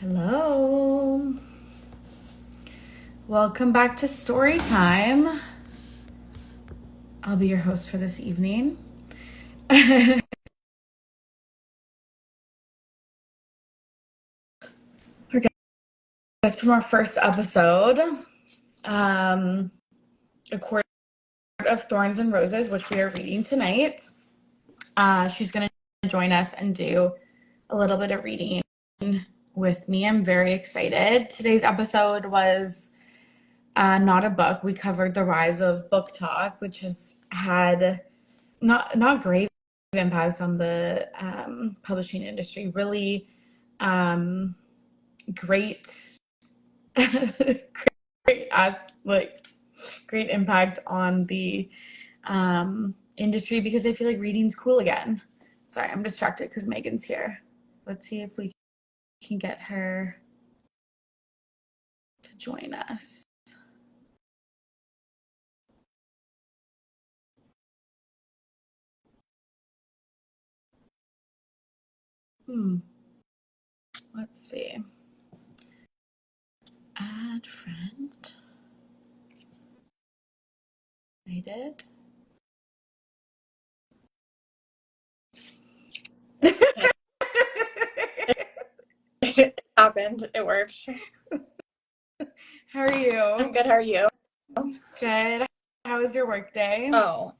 Hello. Welcome back to Story Time. I'll be your host for this evening. Our guest from our first episode, A Court of Thorns and Roses, which we are reading tonight. She's going to join us and do a little bit of reading with me. I'm very excited. Today's episode was not a book. We covered the rise of book talk, which has had not great impacts on the publishing industry. Really great great impact on the industry, because I feel like reading's cool again. Sorry, I'm distracted because Megan's here. Let's see if we can get her to join us. Let's see. Add friend. I did. It happened. It worked. How are you? I'm good. How are you? Good. How was your work day? Oh,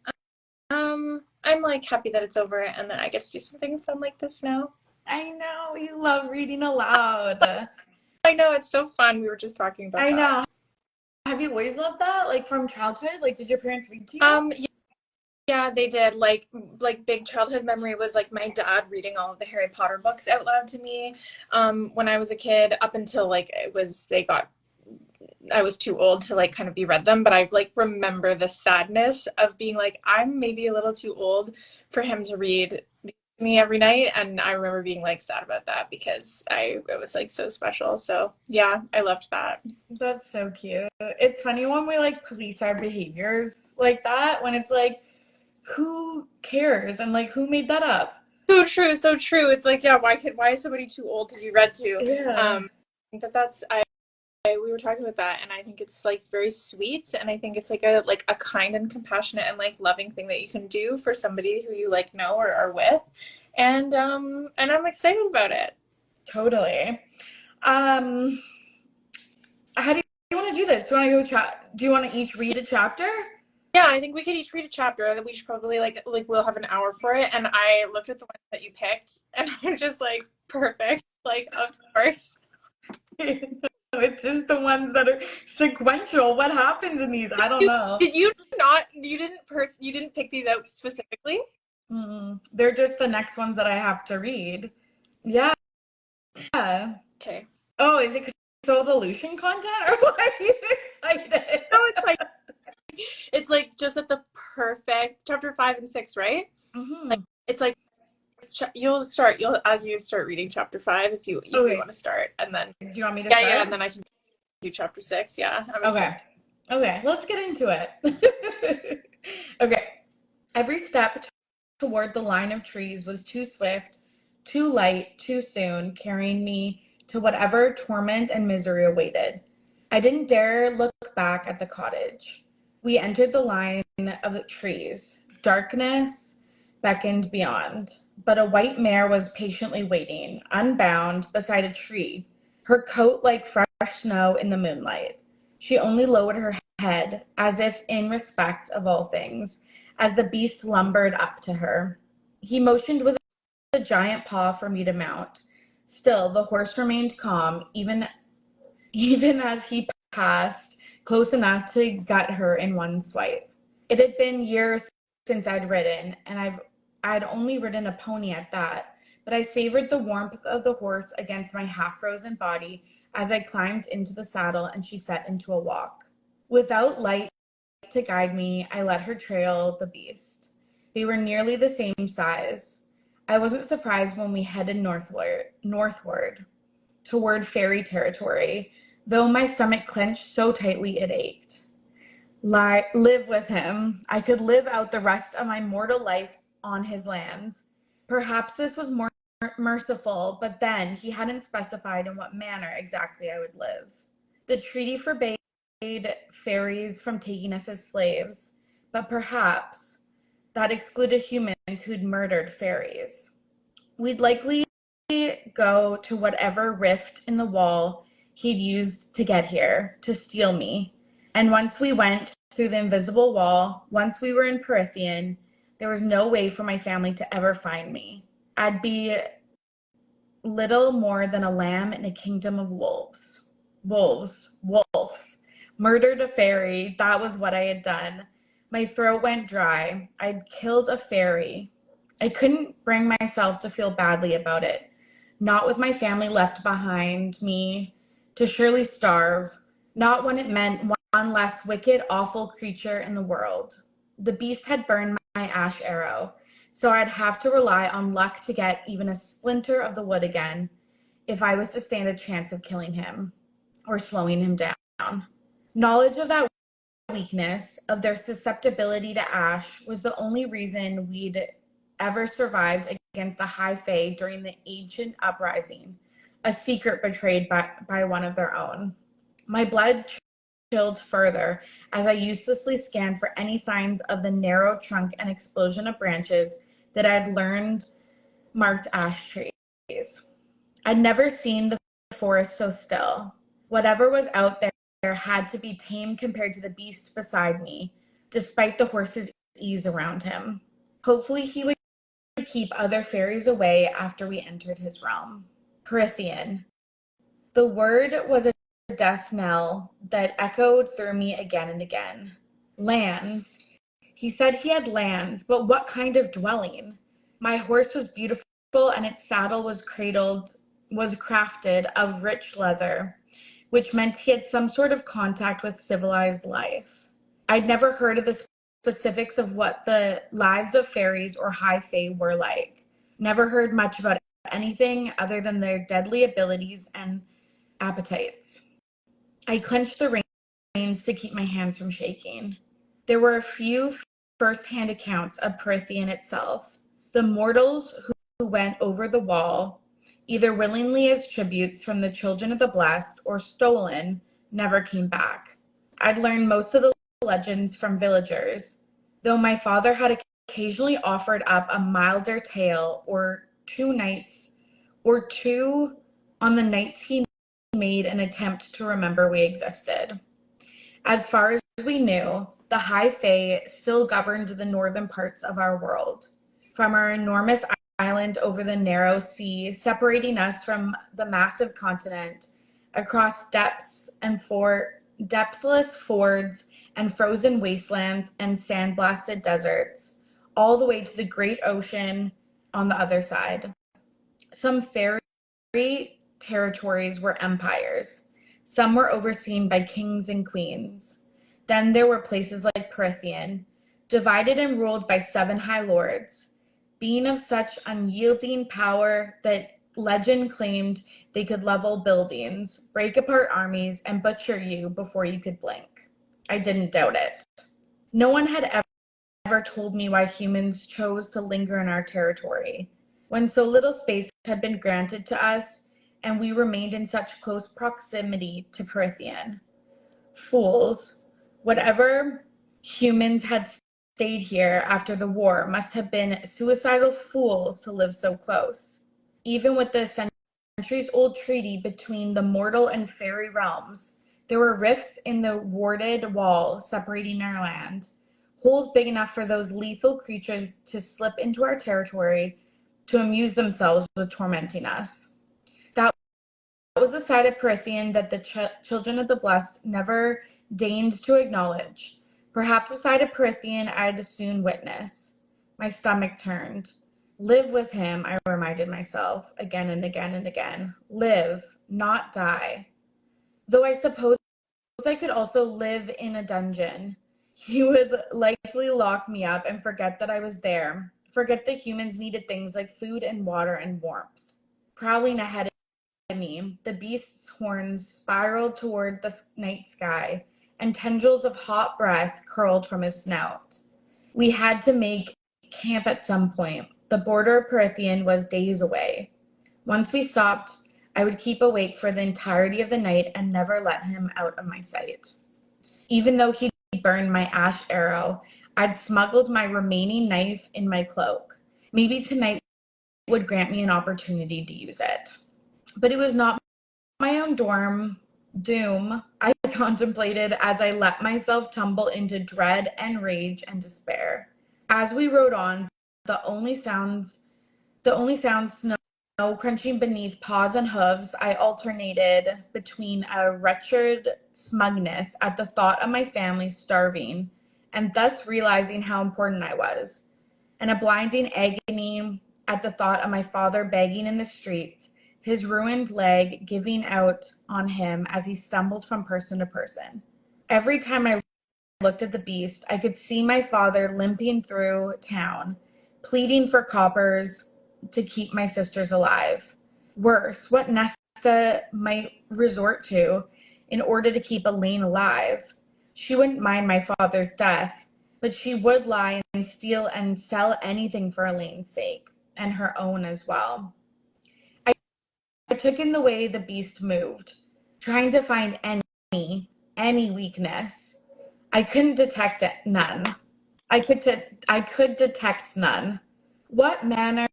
I'm like happy that it's over and that I get to do something fun like this now. I know, you love reading aloud. I know, it's so fun. We were just talking about that. I know. Have you always loved that? Like from childhood? Like did your parents read to you? Yeah, they did. Like big childhood memory was like my dad reading all of the Harry Potter books out loud to me when I was a kid, up until like I was too old to like kind of be read them, but I like remember the sadness of being like, I'm maybe a little too old for him to read me every night, and I remember being like sad about that because it was like so special. So yeah, I loved that. That's so cute. It's funny when we like police our behaviors like that, when it's like, who cares? And like, who made that up? So true, so true. It's like, yeah, why is somebody too old to be read to? Yeah. I think we were talking about that, and I think it's like very sweet, and I think it's like a kind and compassionate and like loving thing that you can do for somebody who you like know or are with, and I'm excited about it. Totally. How do you want to do this? Do you want to do you want to each read a chapter? Yeah, I think we could each read a chapter, and we should probably like we'll have an hour for it. And I looked at the ones that you picked, and I'm just like, perfect. Like, of course. It's just the ones that are sequential. What happens in these? I don't know. Did you not? You didn't pick these out specifically? They're just the next ones that I have to read. Yeah. Okay. Oh, is it because of the Lucian content, or why are you excited? No, it's like just at the perfect chapter 5 and 6, right? Like it's like as you start reading chapter 5 if you want to start, and then do you want me to start? Yeah, and then I can do chapter 6. Yeah. Okay, let's get into it. Okay. Every step toward the line of trees was too swift, too light, too soon, carrying me to whatever torment and misery awaited. I didn't dare look back at the cottage. We entered the line of the trees. Darkness beckoned beyond, but a white mare was patiently waiting, unbound, beside a tree, her coat like fresh snow in the moonlight. She only lowered her head, as if in respect of all things, as the beast lumbered up to her. He motioned with a giant paw for me to mount. Still, the horse remained calm, even as he passed close enough to gut her in one swipe. It had been years since I'd ridden, and I'd only ridden a pony at that, but I savored the warmth of the horse against my half-frozen body as I climbed into the saddle and she set into a walk. Without light to guide me, I let her trail the beast. They were nearly the same size. I wasn't surprised when we headed northward, toward fairy territory, though my stomach clenched so tightly it ached. Live with him. I could live out the rest of my mortal life on his lands. Perhaps this was more merciful, but then he hadn't specified in what manner exactly I would live. The treaty forbade fairies from taking us as slaves, but perhaps that excluded humans who'd murdered fairies. We'd likely go to whatever rift in the wall he'd used to get here, to steal me. And once we went through the invisible wall, once we were in Prythian, there was no way for my family to ever find me. I'd be little more than a lamb in a kingdom of wolves. Wolf. Murdered a fairy, that was what I had done. My throat went dry. I'd killed a fairy. I couldn't bring myself to feel badly about it. Not with my family left behind me to surely starve. Not when it meant one less wicked, awful creature in the world. The beast had burned my ash arrow, so I'd have to rely on luck to get even a splinter of the wood again if I was to stand a chance of killing him or slowing him down. Knowledge of that weakness, of their susceptibility to ash, was the only reason we'd ever survived against the High Fae during the ancient uprising, a secret betrayed by one of their own. My blood chilled further as I uselessly scanned for any signs of the narrow trunk and explosion of branches that I'd learned marked ash trees. I'd never seen the forest so still. Whatever was out there had to be tame compared to the beast beside me, despite the horse's ease around him. Hopefully he would keep other fairies away after we entered his realm. Prythian. The word was a death knell that echoed through me again and again. Lands. He said he had lands, but what kind of dwelling? My horse was beautiful and its saddle was crafted of rich leather, which meant he had some sort of contact with civilized life. I'd never heard of the specifics of what the lives of fairies or high fae were like. Never heard much about anything other than their deadly abilities and appetites. I clenched the reins to keep my hands from shaking. There were a few first-hand accounts of Prythian itself. The mortals who went over the wall, either willingly as tributes from the children of the blessed or stolen, never came back. I'd learned most of the legends from villagers, though my father had occasionally offered up a milder tale or two on the nights he made an attempt to remember we existed. As far as we knew, the High Fae still governed the northern parts of our world. From our enormous island over the narrow sea separating us from the massive continent, across depthless fords and frozen wastelands and sandblasted deserts, all the way to the great ocean on the other side. Some fairy territories were empires. Some were overseen by kings and queens. Then there were places like Prythian, divided and ruled by 7 high lords, being of such unyielding power that legend claimed they could level buildings, break apart armies, and butcher you before you could blink. I didn't doubt it. No one had ever told me why humans chose to linger in our territory, when so little space had been granted to us and we remained in such close proximity to Prythian. Fools. Whatever humans had stayed here after the war must have been suicidal fools to live so close. Even with the centuries-old treaty between the mortal and fairy realms, there were rifts in the warded wall separating our land, holes big enough for those lethal creatures to slip into our territory to amuse themselves with tormenting us. That was the side of Prythian that the children of the blessed never deigned to acknowledge. Perhaps the side of Prythian I'd soon witness. My stomach turned. Live with him, I reminded myself again and again and again. Live, not die. Though I suppose I could also live in a dungeon. He would likely lock me up and forget that I was there, forget that humans needed things like food and water and warmth. Prowling ahead of me, the beast's horns spiraled toward the night sky, and tendrils of hot breath curled from his snout. We had to make camp at some point. The border of Perithian was days away. Once we stopped, I would keep awake for the entirety of the night and never let him out of my sight. Even though he'd burned my ash arrow, I'd smuggled my remaining knife in my cloak. Maybe tonight would grant me an opportunity to use it. But it was not my own doom I contemplated as I let myself tumble into dread and rage and despair. As we rode on, the only sounds snow crunching beneath paws and hooves. I alternated between a wretched smugness at the thought of my family starving and thus realizing how important I was, and a blinding agony at the thought of my father begging in the streets, his ruined leg giving out on him as he stumbled from person to person. Every time I looked at the beast, I could see my father limping through town, pleading for coppers to keep my sisters alive. Worse, what Nesta might resort to in order to keep Elaine alive. She wouldn't mind my father's death, but she would lie and steal and sell anything for Elaine's sake, and her own as well. I took in the way the beast moved, trying to find any weakness. I couldn't detect none. I could detect none. What manner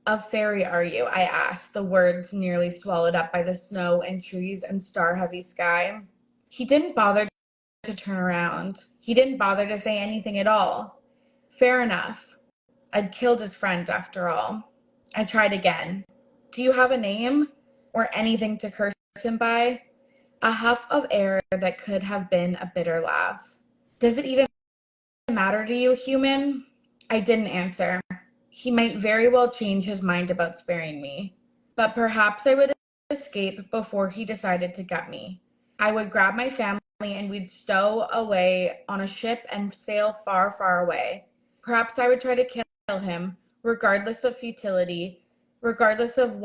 of fairy are you? I asked, the words nearly swallowed up by the snow and trees and star-heavy sky. He didn't bother to turn around. He didn't bother to say anything at all. Fair enough. I'd killed his friend after all. I tried again. Do you have a name or anything to curse him by? A huff of air that could have been a bitter laugh. Does it even matter to you, human? I didn't answer. He might very well change his mind about sparing me, but perhaps I would escape before he decided to gut me. I would grab my family and we'd stow away on a ship and sail far, far away. Perhaps I would try to kill him, regardless of futility, regardless of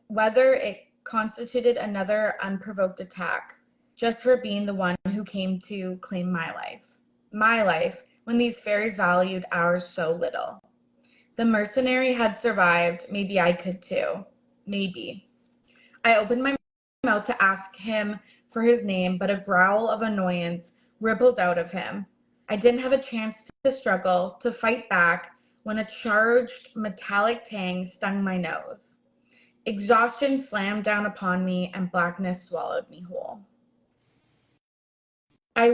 whether it constituted another unprovoked attack, just for being the one who came to claim my life. My life, when these fairies valued ours so little. The mercenary had survived. Maybe I could too. Maybe. I opened my mouth to ask him for his name, but a growl of annoyance rippled out of him. I didn't have a chance to struggle, to fight back, when a charged metallic tang stung my nose. Exhaustion slammed down upon me and blackness swallowed me whole. I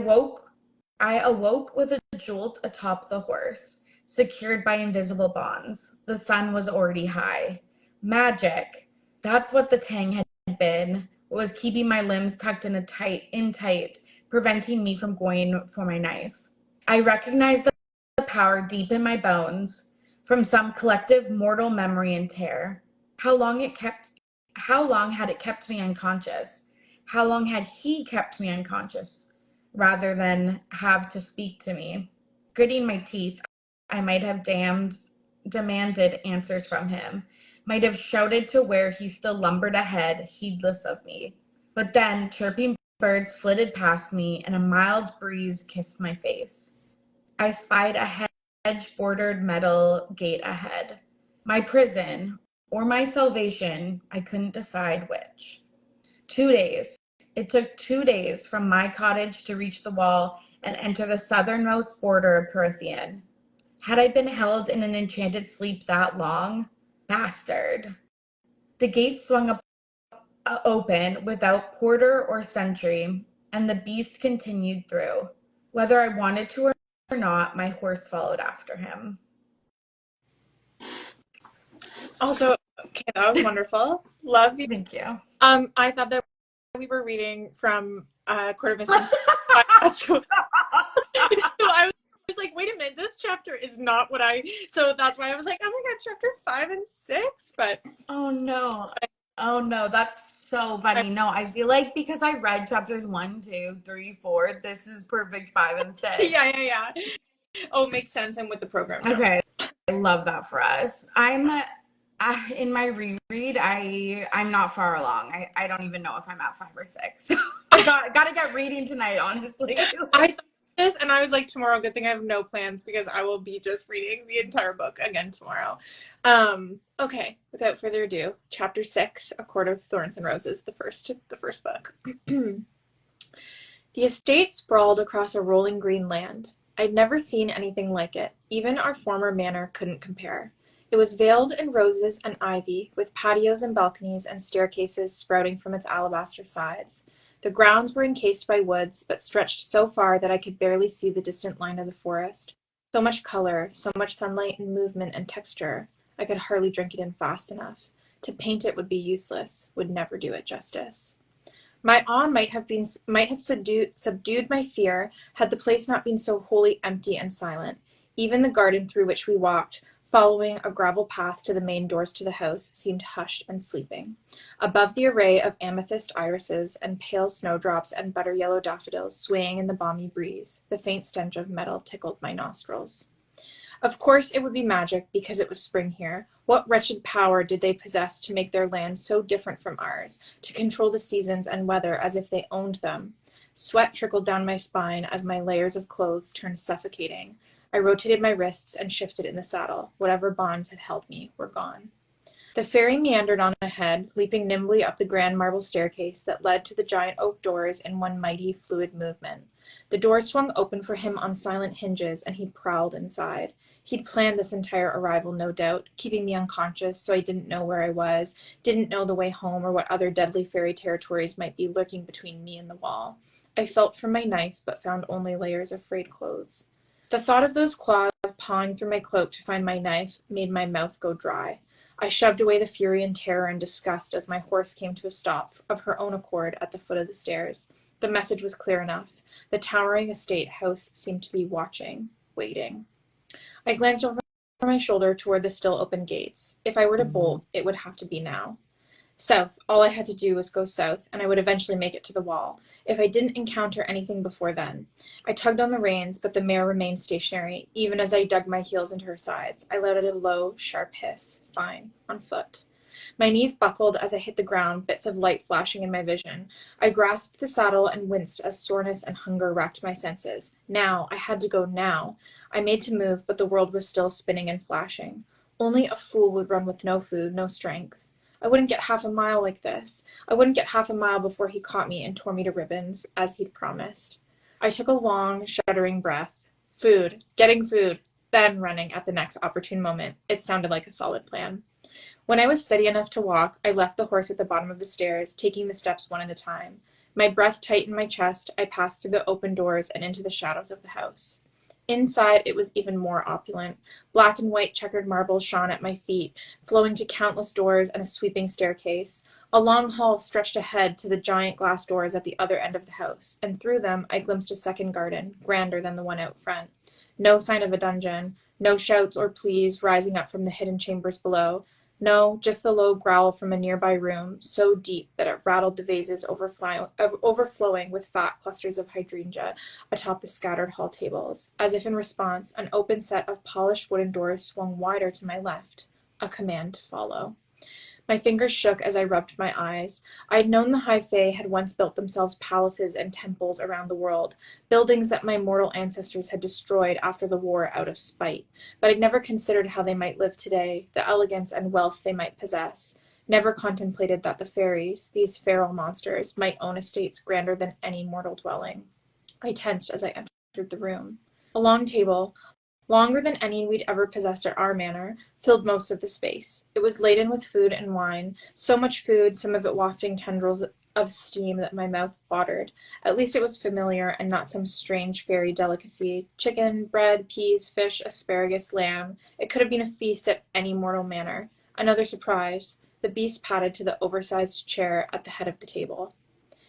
awoke with a jolt atop the horse, secured by invisible bonds. The sun was already high. Magic. That's what the tang had been. It was keeping my limbs tucked in tight, preventing me from going for my knife. I recognized the power deep in my bones from some collective mortal memory and tear. How long had it kept me unconscious? How long had he kept me unconscious rather than have to speak to me? Gritting my teeth, I might have demanded answers from him, might have shouted to where he still lumbered ahead, heedless of me. But then chirping birds flitted past me and a mild breeze kissed my face. I spied a hedge-bordered metal gate ahead. My prison, or my salvation, I couldn't decide which. 2 days. It took 2 days from my cottage to reach the wall and enter the southernmost border of Perithian. Had I been held in an enchanted sleep that long? Bastard. The gate swung up open without porter or sentry, and the beast continued through. Whether I wanted to or not, my horse followed after him. Also, okay, that was wonderful. Love you. Thank you. I thought that we were reading from Court of Missing. So I was like, wait a minute, this chapter is not what so that's why I was like, oh my god, chapter 5 and 6, but oh no, that's so funny. No, I feel like because I read chapters 1, 2, 3, 4, this is perfect 5 and 6. Yeah. Oh, it makes sense. And with the program. Okay, I love that for us. In my reread, I'm not far along. I don't even know if I'm at 5 or 6. So I gotta get reading tonight, honestly. this, and I was like, tomorrow, good thing I have no plans because I will be just reading the entire book again tomorrow. Okay, without further ado, chapter 6, A Court of Thorns and Roses, the first book. The estate sprawled across a rolling green land. I'd never seen anything like it. Even our former manor couldn't compare. It was veiled in roses and ivy, with patios and balconies and staircases sprouting from its alabaster sides. The grounds were encased by woods, but stretched so far that I could barely see the distant line of the forest. So much color, so much sunlight and movement and texture. I could hardly drink it in fast enough. To paint it would be useless, would never do it justice. My awe might have subdued my fear had the place not been so wholly empty and silent. Even the garden through which we walked, following a gravel path to the main doors to the house, seemed hushed and sleeping. Above the array of amethyst irises and pale snowdrops and butter-yellow daffodils swaying in the balmy breeze, the faint stench of metal tickled my nostrils. Of course it would be magic, because it was spring here. What wretched power did they possess to make their land so different from ours, to control the seasons and weather as if they owned them? Sweat trickled down my spine as my layers of clothes turned suffocating. I rotated my wrists and shifted in the saddle. Whatever bonds had held me were gone. The fairy meandered on ahead, leaping nimbly up the grand marble staircase that led to the giant oak doors in one mighty, fluid movement. The doors swung open for him on silent hinges, and he prowled inside. He'd planned this entire arrival, no doubt, keeping me unconscious so I didn't know where I was, didn't know the way home or what other deadly fairy territories might be lurking between me and the wall. I felt for my knife, but found only layers of frayed clothes. The thought of those claws pawing through my cloak to find my knife made my mouth go dry. I shoved away the fury and terror and disgust as my horse came to a stop of her own accord at the foot of the stairs. The message was clear enough. The towering estate house seemed to be watching, waiting. I glanced over my shoulder toward the still open gates. If I were to bolt, it would have to be now. South. All I had to do was go south, and I would eventually make it to the wall, if I didn't encounter anything before then. I tugged on the reins, but the mare remained stationary. Even as I dug my heels into her sides, I let out a low, sharp hiss. Fine. On foot. My knees buckled as I hit the ground, bits of light flashing in my vision. I grasped the saddle and winced as soreness and hunger racked my senses. Now. I had to go now. I made to move, but the world was still spinning and flashing. Only a fool would run with no food, no strength. I wouldn't get half a mile like this. I wouldn't get half a mile before he caught me and tore me to ribbons, as he'd promised. I took a long, shuddering breath. Food, getting food, then running at the next opportune moment. It sounded like a solid plan. When I was steady enough to walk, I left the horse at the bottom of the stairs, taking the steps one at a time. My breath tight in my chest, I passed through the open doors and into the shadows of the house. Inside, it was even more opulent. Black and white checkered marble shone at my feet, flowing to countless doors and a sweeping staircase. A long hall stretched ahead to the giant glass doors at the other end of the house, and through them I glimpsed a second garden, grander than the one out front. No sign of a dungeon, no shouts or pleas rising up from the hidden chambers below. No, just the low growl from a nearby room, so deep that it rattled the vases overflowing with fat clusters of hydrangea atop the scattered hall tables. As if in response, an open set of polished wooden doors swung wider to my left, a command to follow. My fingers shook as I rubbed my eyes. I had known the High Fae had once built themselves palaces and temples around the world, buildings that my mortal ancestors had destroyed after the war out of spite, but I'd never considered how they might live today, the elegance and wealth they might possess. Never contemplated that the fairies, these feral monsters, might own estates grander than any mortal dwelling. I tensed as I entered the room. A long table, longer than any we'd ever possessed at our manor, filled most of the space. It was laden with food and wine, so much food, some of it wafting tendrils of steam that my mouth watered. At least it was familiar and not some strange fairy delicacy. Chicken, bread, peas, fish, asparagus, lamb. It could have been a feast at any mortal manor. Another surprise. The beast padded to the oversized chair at the head of the table.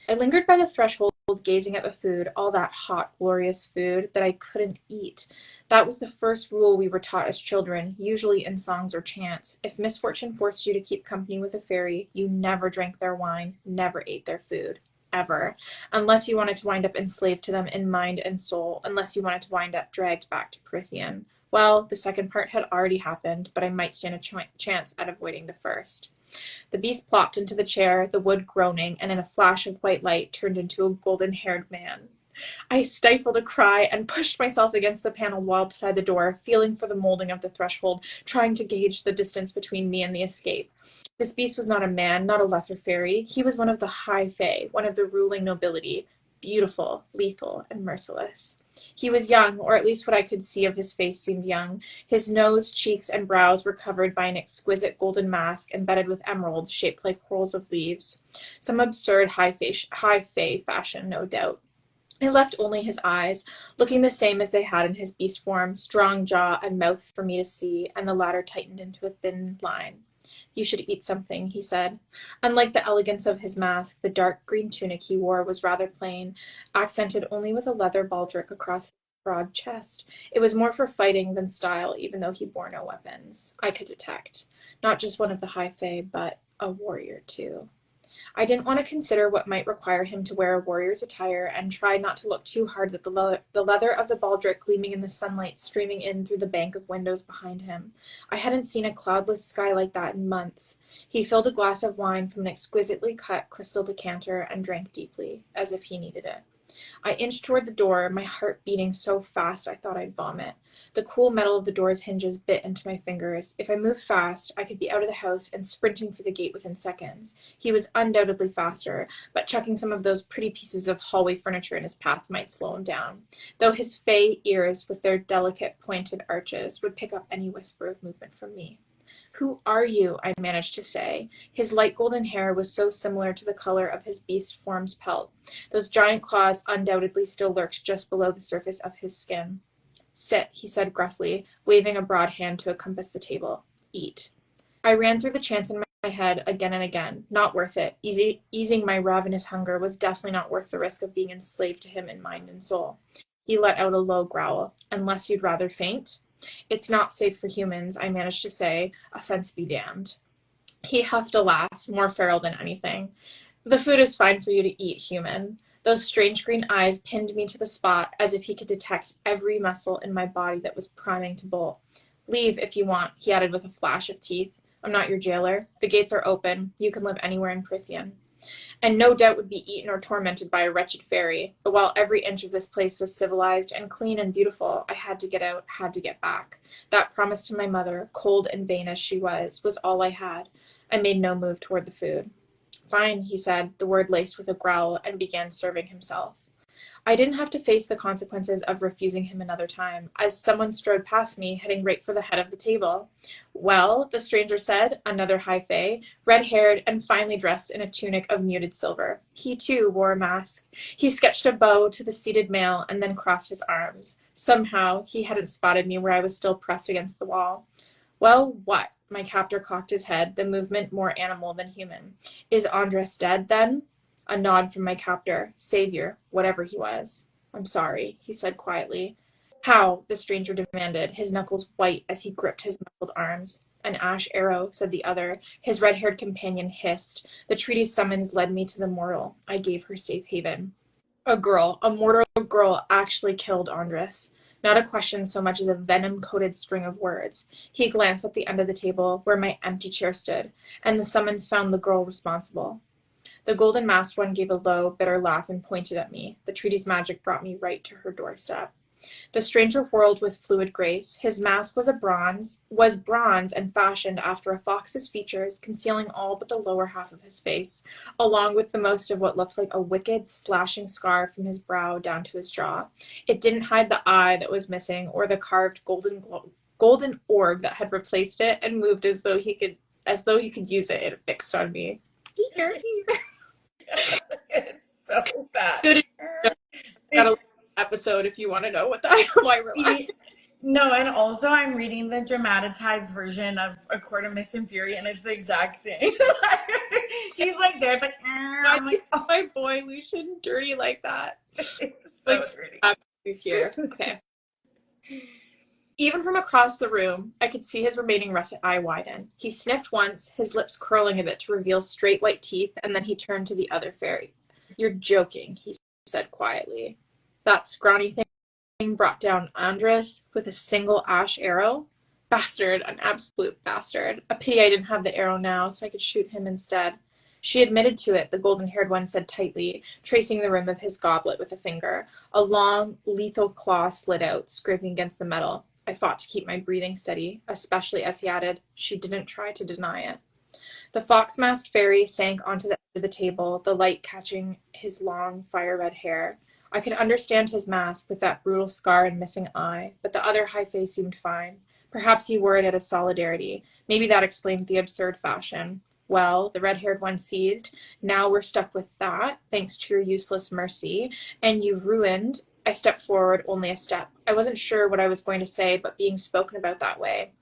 I lingered by the threshold, gazing at the food, all that hot, glorious food that I couldn't eat. That was the first rule we were taught as children, usually in songs or chants. If misfortune forced you to keep company with a fairy, you never drank their wine, never ate their food. Ever. Unless you wanted to wind up enslaved to them in mind and soul, unless you wanted to wind up dragged back to Prithian. Well, the second part had already happened, but I might stand a chance at avoiding the first. The beast plopped into the chair, the wood groaning, and in a flash of white light turned into a golden-haired man. I stifled a cry and pushed myself against the paneled wall beside the door, feeling for the molding of the threshold, trying to gauge the distance between me and the escape. This beast was not a man, not a lesser fairy. He was one of the high fae, one of the ruling nobility, beautiful, lethal, and merciless. He was young, or at least what I could see of his face seemed young. His nose, cheeks, and brows were covered by an exquisite golden mask embedded with emeralds shaped like whorls of leaves. Some absurd high fae fashion, no doubt. It left only his eyes, looking the same as they had in his beast form, strong jaw and mouth for me to see, and the latter tightened into a thin line. You should eat something, he said. Unlike the elegance of his mask, the dark green tunic he wore was rather plain, accented only with a leather baldric across his broad chest. It was more for fighting than style, even though he bore no weapons. I could detect. Not just one of the high fae, but a warrior, too. I didn't want to consider what might require him to wear a warrior's attire, and tried not to look too hard at the leather of the baldric gleaming in the sunlight streaming in through the bank of windows behind him. I hadn't seen a cloudless sky like that in months. He filled a glass of wine from an exquisitely cut crystal decanter and drank deeply, as if he needed it. I inched toward the door, my heart beating so fast I thought I'd vomit. The cool metal of the door's hinges bit into my fingers. If I moved fast, I could be out of the house and sprinting for the gate within seconds. He was undoubtedly faster, but chucking some of those pretty pieces of hallway furniture in his path might slow him down, though his fey ears, with their delicate pointed arches, would pick up any whisper of movement from me. "Who are you?" I managed to say. His light golden hair was so similar to the color of his beast form's pelt. Those giant claws undoubtedly still lurked just below the surface of his skin. "Sit," he said gruffly, waving a broad hand to encompass the table. "Eat." I ran through the chants in my head again and again. Not worth it. Easing my ravenous hunger was definitely not worth the risk of being enslaved to him in mind and soul. He let out a low growl. "Unless you'd rather faint?" "It's not safe for humans," I managed to say, offense be damned. He huffed a laugh, more feral than anything. "The food is fine for you to eat, human." Those strange green eyes pinned me to the spot, as if he could detect every muscle in my body that was priming to bolt. "Leave if you want," he added with a flash of teeth. "I'm not your jailer. The gates are open. You can live anywhere in Prithian." And no doubt would be eaten or tormented by a wretched fairy. But while every inch of this place was civilized and clean and beautiful, I had to get out, had to get back. That promise to my mother, cold and vain as she was all I had. I made no move toward the food. "Fine," he said, the word laced with a growl, and began serving himself. I didn't have to face the consequences of refusing him another time, as someone strode past me, heading right for the head of the table. "Well," the stranger said, another high fae, red-haired and finely dressed in a tunic of muted silver. He, too, wore a mask. He sketched a bow to the seated male and then crossed his arms. Somehow, he hadn't spotted me where I was still pressed against the wall. "Well, what?" My captor cocked his head, the movement more animal than human. "Is Andres dead, then?" A nod from my captor, savior, whatever he was. "I'm sorry," he said quietly. "How?" the stranger demanded, his knuckles white as he gripped his muscled arms. "An ash arrow," said the other. His red-haired companion hissed. The treaty's summons led me to the mortal. I gave her safe haven. A mortal girl actually killed Andres. Not a question so much as a venom-coated string of words. He glanced at the end of the table, where my empty chair stood, and the summons found the girl responsible. The golden-masked one gave a low, bitter laugh and pointed at me. The treaty's magic brought me right to her doorstep. The stranger whirled with fluid grace. His mask was bronze and fashioned after a fox's features, concealing all but the lower half of his face, along with the most of what looked like a wicked, slashing scar from his brow down to his jaw. It didn't hide the eye that was missing, or the carved golden orb that had replaced it and moved as though he could use it. It fixed on me. It's so bad. Good. Got a episode if you want to know why we're laughing. No, and also I'm reading the dramatized version of A Court of Mist and Fury, and it's the exact same. He's like there, it's like, Why I'm like, oh, my boy Lucian dirty like that? it's so Like dirty. he's here. Okay. Even from across the room, I could see his remaining russet eye widen. He sniffed once, his lips curling a bit to reveal straight white teeth, and then he turned to the other fairy. "You're joking," he said quietly. "That scrawny thing brought down Andres with a single ash arrow? Bastard, an absolute bastard. A pity I didn't have the arrow now, so I could shoot him instead." She admitted to it, the golden-haired one said tightly, tracing the rim of his goblet with a finger. A long, lethal claw slid out, scraping against the metal. I fought to keep my breathing steady, especially as he added, she didn't try to deny it. The fox-masked fairy sank onto the edge of the table, the light catching his long, fire-red hair. I could understand his mask with that brutal scar and missing eye, but the other high face seemed fine. Perhaps he wore it out of solidarity. Maybe that explained the absurd fashion. Well, the red-haired one seethed. Now we're stuck with that, thanks to your useless mercy, and you've ruined. I stepped forward only a step. I wasn't sure what I was going to say, but being spoken about that way.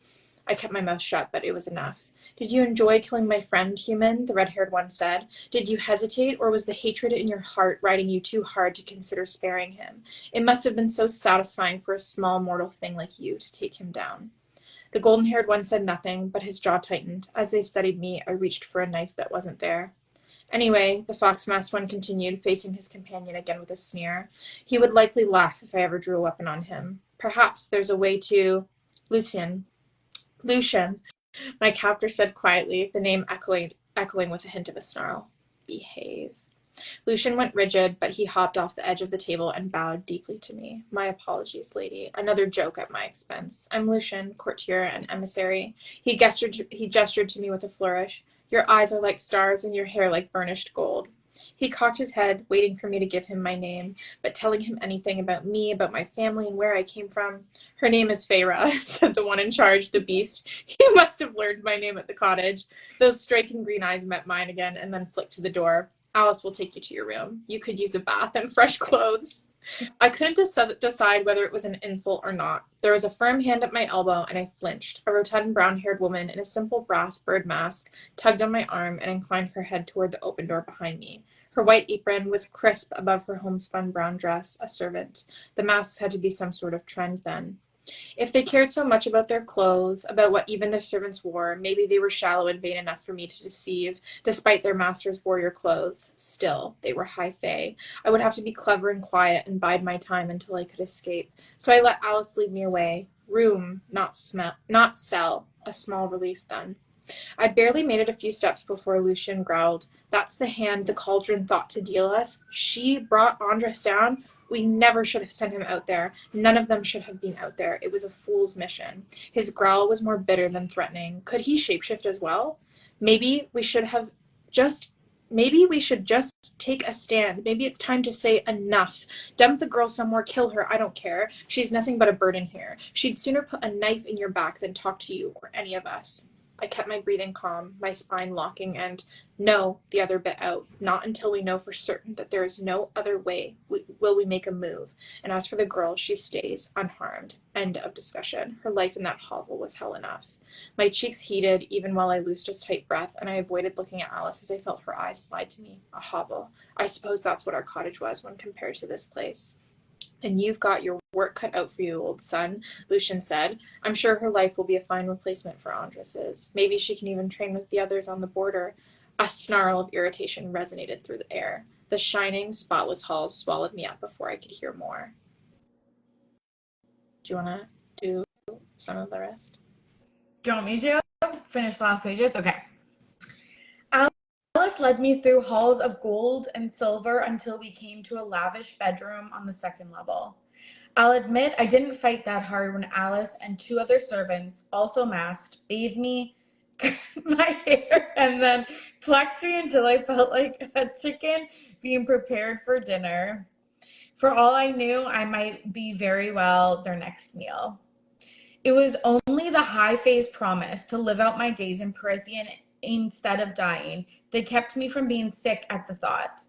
I kept my mouth shut, but it was enough. Did you enjoy killing my friend, human? The red-haired one said. Did you hesitate, or was the hatred in your heart riding you too hard to consider sparing him? It must have been so satisfying for a small mortal thing like you to take him down. The golden-haired one said nothing, but his jaw tightened. As they studied me, I reached for a knife that wasn't there. Anyway, the fox-masked one continued, facing his companion again with a sneer. He would likely laugh if I ever drew a weapon on him. Perhaps there's a way to... Lucian, my captor said quietly, the name echoing with a hint of a snarl. Behave. Lucian went rigid, but he hopped off the edge of the table and bowed deeply to me. My apologies, lady. Another joke at my expense. I'm Lucian, courtier and emissary. He gestured to me with a flourish. Your eyes are like stars and your hair like burnished gold. He cocked his head, waiting for me to give him my name, but telling him anything about me, about my family, and where I came from. Her name is Feyre, said the one in charge, the beast. He must have learned my name at the cottage. Those striking green eyes met mine again and then flicked to the door. Alice will take you to your room. You could use a bath and fresh clothes. I couldn't decide whether it was an insult or not. There was a firm hand at my elbow, and I flinched. A rotund brown-haired woman in a simple brass bird mask tugged on my arm and inclined her head toward the open door behind me. Her white apron was crisp above her homespun brown dress, a servant. The masks had to be some sort of trend then. If they cared so much about their clothes, about what even their servants wore, maybe they were shallow and vain enough for me to deceive, despite their masters' warrior clothes. Still, they were high fae. I would have to be clever and quiet and bide my time until I could escape. So I let Alice lead me away. Room, not cell. A small relief then. I'd barely made it a few steps before Lucian growled, "That's the hand the cauldron thought to deal us. She brought Andras down. We never should have sent him out there. None of them should have been out there. It was a fool's mission." His growl was more bitter than threatening. Could he shapeshift as well? Maybe we should just take a stand. Maybe it's time to say enough. Dump the girl somewhere, kill her, I don't care. She's nothing but a burden here. She'd sooner put a knife in your back than talk to you or any of us. I kept my breathing calm, my spine locking, and no, the other bit out. Not until we know for certain that there is no other way will we make a move. And as for the girl, she stays unharmed. End of discussion. Her life in that hovel was hell enough. My cheeks heated even while I loosed a tight breath, and I avoided looking at Alice as I felt her eyes slide to me. A hovel. I suppose that's what our cottage was when compared to this place. "And you've got your work cut out for you, old son," Lucian said. "I'm sure her life will be a fine replacement for Andras's. Maybe she can even train with the others on the border." A snarl of irritation resonated through the air. The shining, spotless halls swallowed me up before I could hear more. Do you want to do some of the rest? Do you want me to finish the last pages? Okay. Alice led me through halls of gold and silver until we came to a lavish bedroom on the second level. I'll admit I didn't fight that hard when Alice and two other servants, also masked, bathed me, my hair, and then plucked me until I felt like a chicken being prepared for dinner. For all I knew, I might be very well their next meal. It was only the high fae's promise to live out my days in Prythian instead of dying that kept me from being sick at the thought.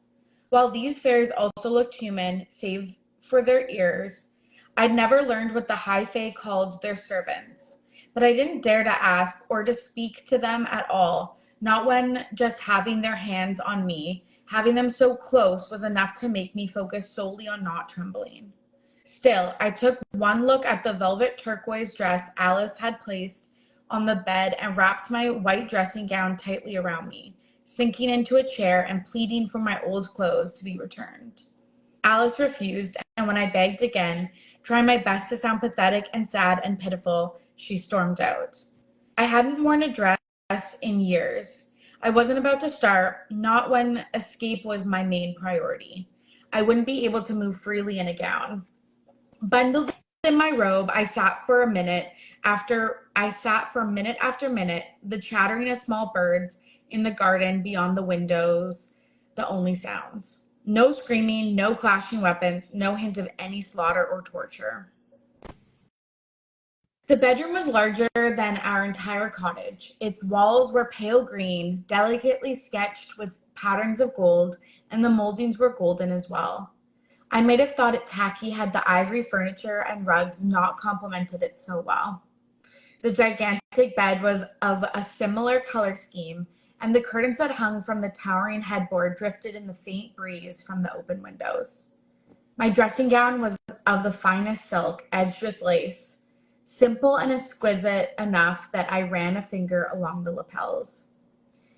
While these fairies also looked human, save for their ears, I'd never learned what the high fae called their servants. But I didn't dare to ask or to speak to them at all, not when just having their hands on me, having them so close was enough to make me focus solely on not trembling. Still, I took one look at the velvet turquoise dress Alice had placed on the bed and wrapped my white dressing gown tightly around me, sinking into a chair and pleading for my old clothes to be returned. Alice refused, and when I begged again, trying my best to sound pathetic and sad and pitiful, she stormed out. I hadn't worn a dress in years. I wasn't about to start, not when escape was my main priority. I wouldn't be able to move freely in a gown. Bundled in my robe, I sat for minute after minute, the chattering of small birds in the garden beyond the windows, the only sounds. No screaming, no clashing weapons, no hint of any slaughter or torture. The bedroom was larger than our entire cottage. Its walls were pale green, delicately sketched with patterns of gold, and the moldings were golden as well. I might have thought it tacky had the ivory furniture and rugs not complemented it so well. The gigantic bed was of a similar color scheme, and the curtains that hung from the towering headboard drifted in the faint breeze from the open windows. My dressing gown was of the finest silk, edged with lace, simple and exquisite enough that I ran a finger along the lapels.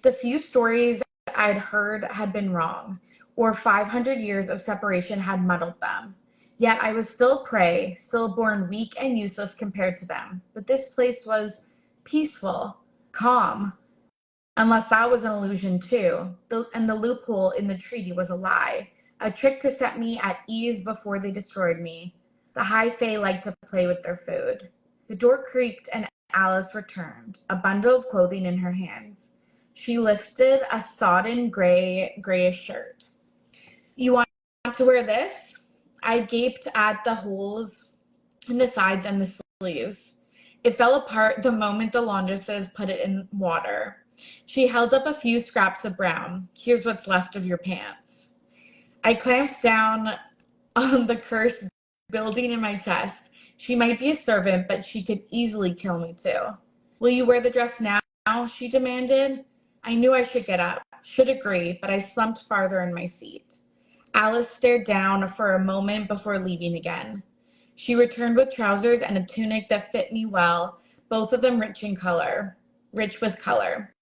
The few stories I'd heard had been wrong, or 500 years of separation had muddled them. Yet I was still prey, still born weak and useless compared to them. But this place was peaceful, calm, unless that was an illusion too. And the loophole in the treaty was a lie, a trick to set me at ease before they destroyed me. The high fae liked to play with their food. The door creaked and Alice returned, a bundle of clothing in her hands. She lifted a sodden grayish shirt. You want to wear this? I gaped at the holes in the sides and the sleeves. It fell apart the moment the laundresses put it in water. She held up a few scraps of brown. Here's what's left of your pants. I clamped down on the curse building in my chest. She might be a servant, but she could easily kill me too. Will you wear the dress now? She demanded. I knew I should get up, should agree, but I slumped farther in my seat. Alice stared down for a moment before leaving again. She returned with trousers and a tunic that fit me well, both of them rich with color.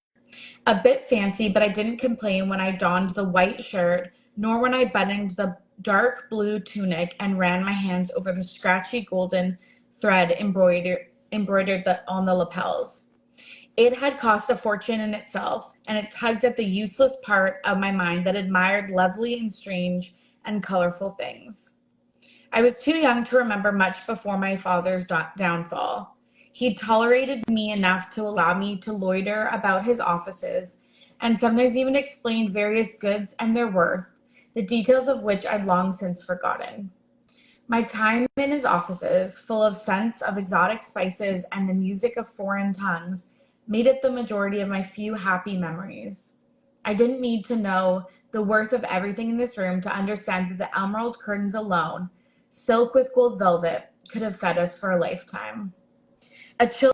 A bit fancy, but I didn't complain when I donned the white shirt, nor when I buttoned the dark blue tunic and ran my hands over the scratchy golden thread embroidered on the lapels. It had cost a fortune in itself, and it tugged at the useless part of my mind that admired lovely and strange and colorful things. I was too young to remember much before my father's downfall. He tolerated me enough to allow me to loiter about his offices, and sometimes even explained various goods and their worth, the details of which I'd long since forgotten. My time in his offices, full of scents of exotic spices and the music of foreign tongues, made up the majority of my few happy memories. I didn't need to know the worth of everything in this room to understand that the emerald curtains alone, silk with gold velvet, could have fed us for a lifetime. A chill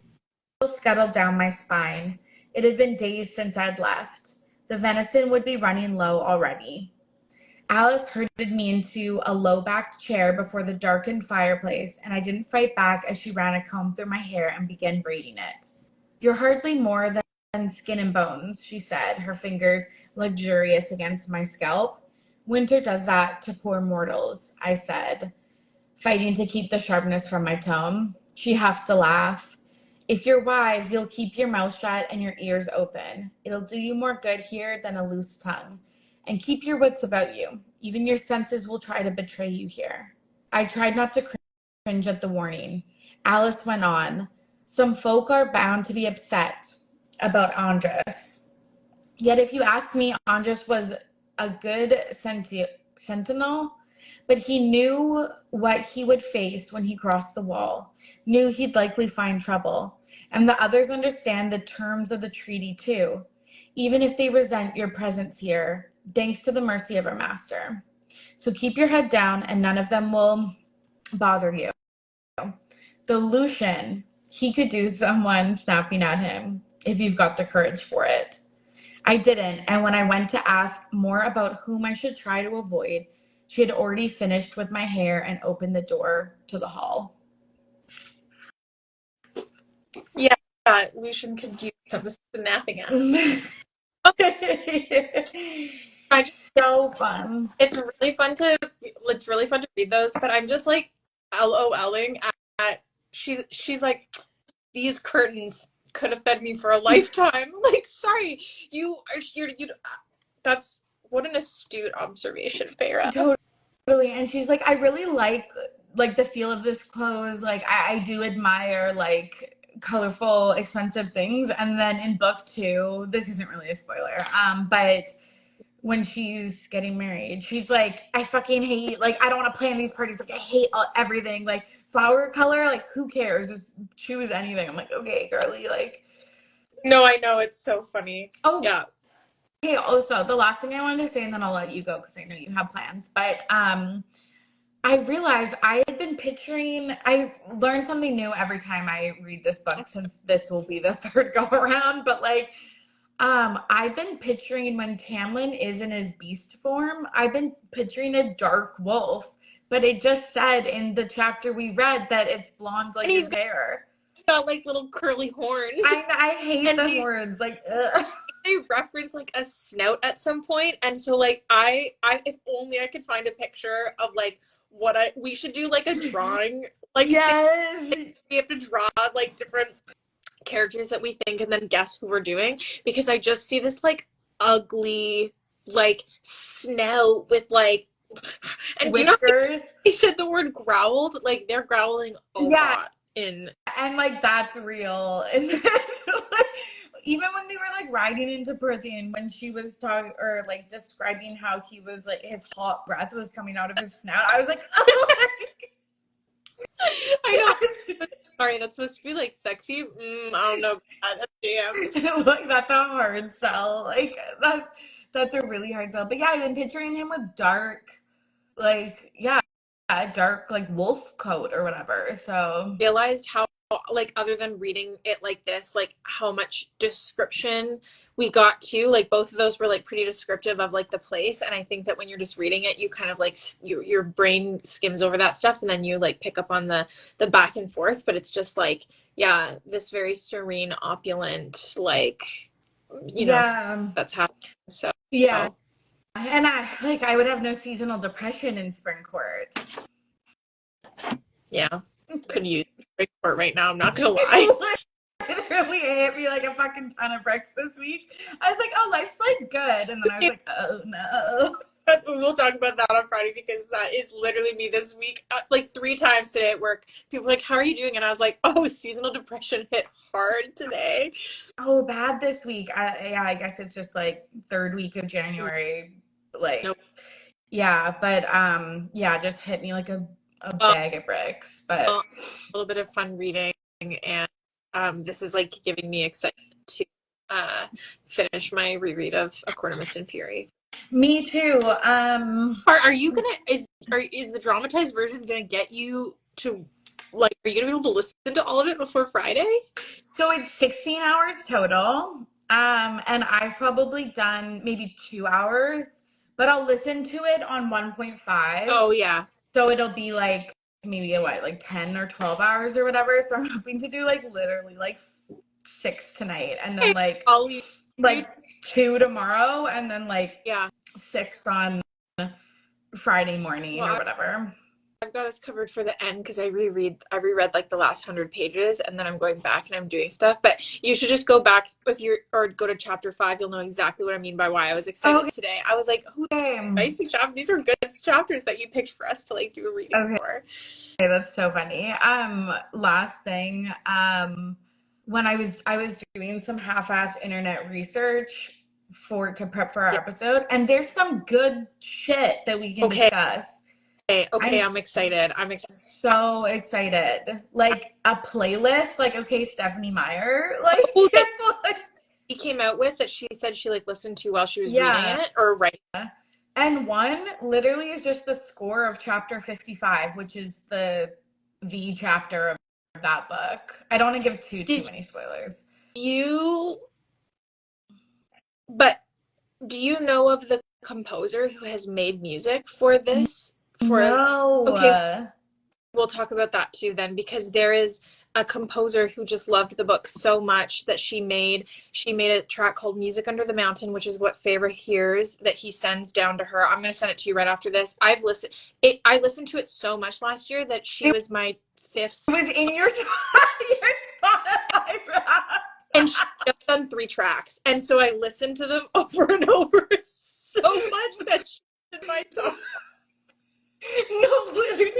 scuttled down my spine. It had been days since I'd left. The venison would be running low already. Alice herded me into a low-backed chair before the darkened fireplace, and I didn't fight back as she ran a comb through my hair and began braiding it. You're hardly more than skin and bones, she said, her fingers luxurious against my scalp. Winter does that to poor mortals, I said, fighting to keep the sharpness from my tone. She huffed to laugh. If you're wise, you'll keep your mouth shut and your ears open. It'll do you more good here than a loose tongue. And keep your wits about you. Even your senses will try to betray you here. I tried not to cringe at the warning. Alice went on. Some folk are bound to be upset about Andres. Yet if you ask me, Andres was a good sentinel, but he knew what he would face when he crossed the wall, knew he'd likely find trouble. And the others understand the terms of the treaty too, even if they resent your presence here, thanks to the mercy of our master. So keep your head down and none of them will bother you. The Lucian, he could do someone snapping at him if you've got the courage for it. I didn't, and when I went to ask more about whom I should try to avoid, she had already finished with my hair and opened the door to the hall. Yeah, Lucian could use some snapping at him. So fun. It's really fun to read those, but I'm just like LOLing at she's like, these curtains could have fed me for a lifetime. Like, sorry, that's what an astute observation, Feyre. Totally. And she's like, I really like the feel of this clothes. Like I do admire like colorful, expensive things. And then in book 2, this isn't really a spoiler, but when she's getting married, she's like, I fucking hate, like, I don't want to plan these parties. Like, I hate everything. Like, flower color, like, who cares? Just choose anything. I'm like, okay, girly, like. No, I know, it's so funny. Oh, yeah. Okay, also, the last thing I wanted to say, and then I'll let you go because I know you have plans, but I realized I had been picturing, I learn something new every time I read this book since this will be the 3rd go around, but like, I've been picturing when Tamlin is in his beast form, I've been picturing a dark wolf, but it just said in the chapter we read that it's blonde like his hair. He's got like little curly horns. I hate the horns, like, ugh. They reference like a snout at some point, and so like I if only I could find a picture of like what we should do like a drawing, like yes, we have to draw like different characters that we think and then guess who we're doing, because I just see this like ugly like snout with like, and whiskers. Do you know he said the word growled, like they're growling a lot in, and like that's real. And even when they were like riding into Prithian, when she was talking or like describing how he was like his hot breath was coming out of his snout, I was like, oh I know. Sorry, that's supposed to be like sexy. I don't know. That's damn. Like that's a hard sell. Like that's a really hard sell. But yeah, I've been picturing him with dark, like dark like wolf coat or whatever. So realized how like other than reading it like this, like how much description we got to, like both of those were like pretty descriptive of like the place, and I think that when you're just reading it, you kind of like your brain skims over that stuff and then you like pick up on the back and forth, but it's just like this very serene, opulent, like that's happening. So and I would have no seasonal depression in Spring Court. Could use Springport right now, I'm not gonna lie. Literally hit me like a fucking ton of bricks this week. I was like, oh, life's like good, and then I was like, oh no. We'll talk about that on Friday, because that is literally me this week. Like 3 times today at work, people were like, how are you doing? And I was like, oh, seasonal depression hit hard today. Oh, bad this week. I guess it's just like 3rd week of January. Like, nope. But just hit me like a bag of bricks. But a little bit of fun reading, and this is like giving me excitement to finish my reread of A Court of Mist and Fury. Me too. Are you gonna is the dramatized version gonna get you to, like, are you gonna be able to listen to all of it before Friday? So it's 16 hours total. And I've probably done maybe 2 hours, but I'll listen to it on 1.5. Oh yeah. So it'll be like maybe like 10 or 12 hours or whatever. So I'm hoping to do like literally like 6 tonight, and then like 2 tomorrow, and then like 6 on Friday morning or whatever. I've got us covered for the end because I reread like the last 100 pages, and then I'm going back and I'm doing stuff. But you should just go back or go to chapter 5. You'll know exactly what I mean by why I was excited today. I was like, nice chapter. These are good chapters that you picked for us to like do a reading for. Okay, that's so funny. Last thing, when I was doing some half-ass internet research to prep for our episode, and there's some good shit that we can discuss. Okay, I'm excited. So excited. Like a playlist, like Stephanie Meyer, like he came out with that she said she like listened to while she was reading it or writing. And one literally is just the score of chapter 55, which is the chapter of that book. I don't want to give too many spoilers. Do you know of the composer who has made music for this? No. Okay, we'll talk about that too then, because there is a composer who just loved the book so much that she made a track called Music Under the Mountain, which is what Feyre hears that he sends down to her. I'm going to send it to you right after this. I listened to it so much last year that she was my 5th. It was in your Spotify Wrapped. And she's just done 3 tracks. And so I listened to them over and over so much that she's in my top. No, literally,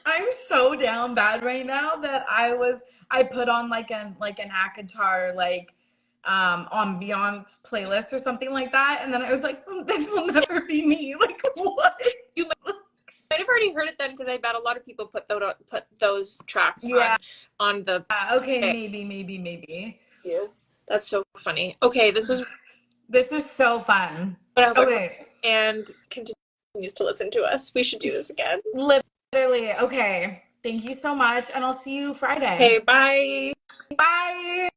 I'm so down bad right now that I put on like an Akatar ambiance playlist or something like that, and then I was like, this will never be me. Like what? You might have already heard it then, because I bet a lot of people put those tracks Yeah. on the. Okay, maybe. Yeah, that's so funny. Okay, this was so fun. what I learned, Okay, and continues to listen to us. We should do this again. literally. Okay, thank you so much, and I'll see you Friday. Okay, bye. Bye.